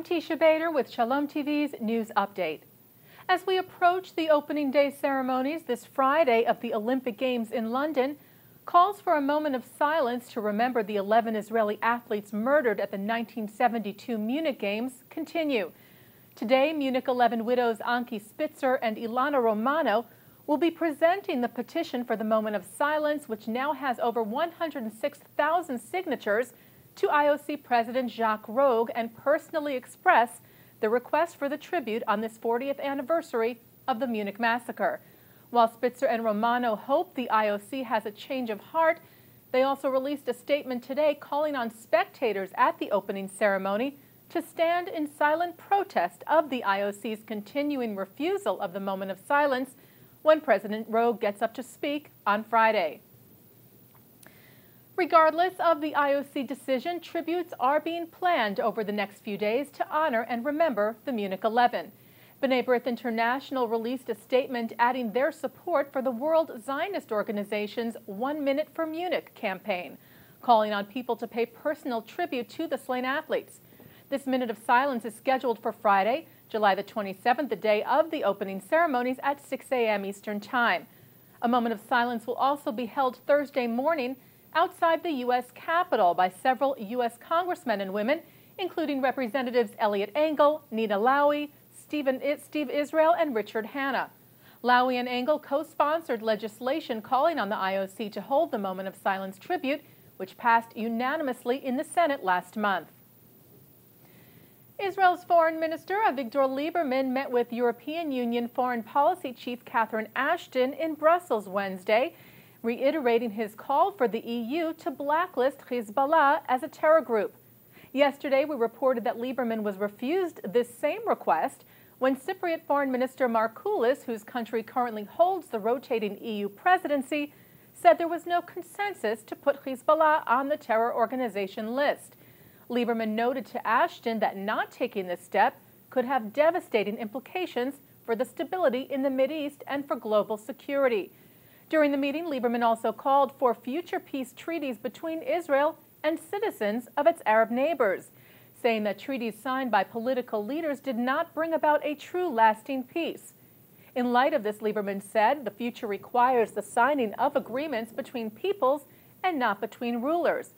I'm Teisha Bader with Shalom TV's News Update. As we approach the opening day ceremonies this Friday of the Olympic Games in London, calls for a moment of silence to remember the 11 Israeli athletes murdered at the 1972 Munich Games continue. Today, Munich 11 widows Anki Spitzer and Ilana Romano will be presenting the petition for the moment of silence, which now has over 106,000 signatures, to IOC President Jacques Rogge and personally express the request for the tribute on this 40th anniversary of the Munich massacre. While Spitzer and Romano hope the IOC has a change of heart, they also released a statement today calling on spectators at the opening ceremony to stand in silent protest of the IOC's continuing refusal of the moment of silence when President Rogge gets up to speak on Friday. Regardless of the IOC decision, tributes are being planned over the next few days to honor and remember the Munich 11. B'nai B'rith International released a statement adding their support for the World Zionist Organization's 1 Minute for Munich campaign, calling on people to pay personal tribute to the slain athletes. This minute of silence is scheduled for Friday, July the 27th, the day of the opening ceremonies at 6 a.m. Eastern Time. A moment of silence will also be held Thursday morning outside the U.S. Capitol by several U.S. congressmen and women, including Representatives Eliot Engel, Nina Lowey, Steve Israel, and Richard Hanna. Lowey and Engel co-sponsored legislation calling on the IOC to hold the moment of silence tribute, which passed unanimously in the Senate last month. Israel's Foreign Minister Avigdor Lieberman met with European Union Foreign Policy Chief Catherine Ashton in Brussels Wednesday, reiterating his call for the EU to blacklist Hezbollah as a terror group. Yesterday, we reported that Lieberman was refused this same request when Cypriot Foreign Minister Markoulis, whose country currently holds the rotating EU presidency, said there was no consensus to put Hezbollah on the terror organization list. Lieberman noted to Ashton that not taking this step could have devastating implications for the stability in the Mideast and for global security. During the meeting, Lieberman also called for future peace treaties between Israel and citizens of its Arab neighbors, saying that treaties signed by political leaders did not bring about a true lasting peace. In light of this, Lieberman said the future requires the signing of agreements between peoples and not between rulers,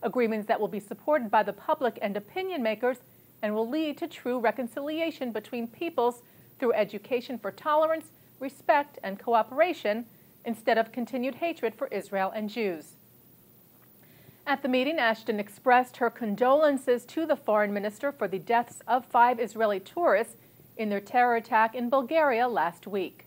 agreements that will be supported by the public and opinion makers and will lead to true reconciliation between peoples through education for tolerance, respect, and cooperation, instead of continued hatred for Israel and Jews. At the meeting, Ashton expressed her condolences to the foreign minister for the deaths of 5 Israeli tourists in their terror attack in Bulgaria last week.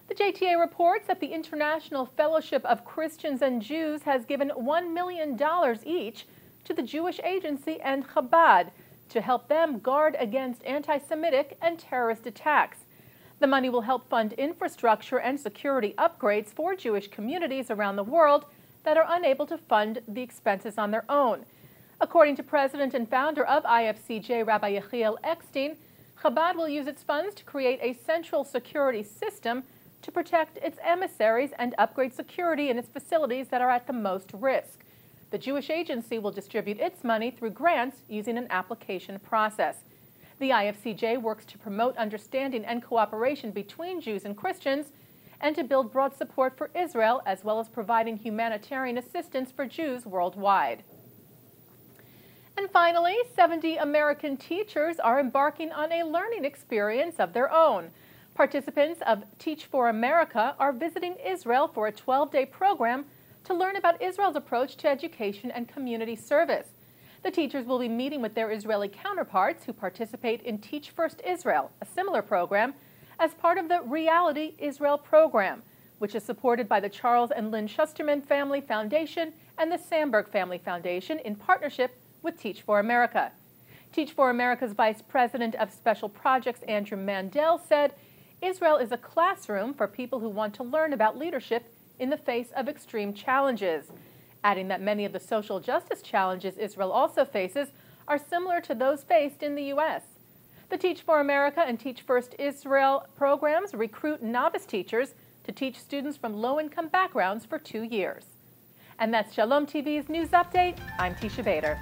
The JTA reports that the International Fellowship of Christians and Jews has given $1 million each to the Jewish Agency and Chabad to help them guard against anti-Semitic and terrorist attacks. The money will help fund infrastructure and security upgrades for Jewish communities around the world that are unable to fund the expenses on their own. According to President and founder of IFCJ, Rabbi Yechiel Eckstein, Chabad will use its funds to create a central security system to protect its emissaries and upgrade security in its facilities that are at the most risk. The Jewish Agency will distribute its money through grants using an application process. The IFCJ works to promote understanding and cooperation between Jews and Christians and to build broad support for Israel, as well as providing humanitarian assistance for Jews worldwide. And finally, 70 American teachers are embarking on a learning experience of their own. Participants of Teach for America are visiting Israel for a 12-day program to learn about Israel's approach to education and community service. The teachers will be meeting with their Israeli counterparts who participate in Teach First Israel, a similar program, as part of the Reality Israel program, which is supported by the Charles and Lynn Schusterman Family Foundation and the Sandberg Family Foundation in partnership with Teach for America. Teach for America's Vice President of Special Projects, Andrew Mandel, said, Israel is a classroom for people who want to learn about leadership in the face of extreme challenges, adding that many of the social justice challenges Israel also faces are similar to those faced in the U.S. The Teach for America and Teach First Israel programs recruit novice teachers to teach students from low-income backgrounds for 2 years. And that's Shalom TV's News Update. I'm Teisha Bader.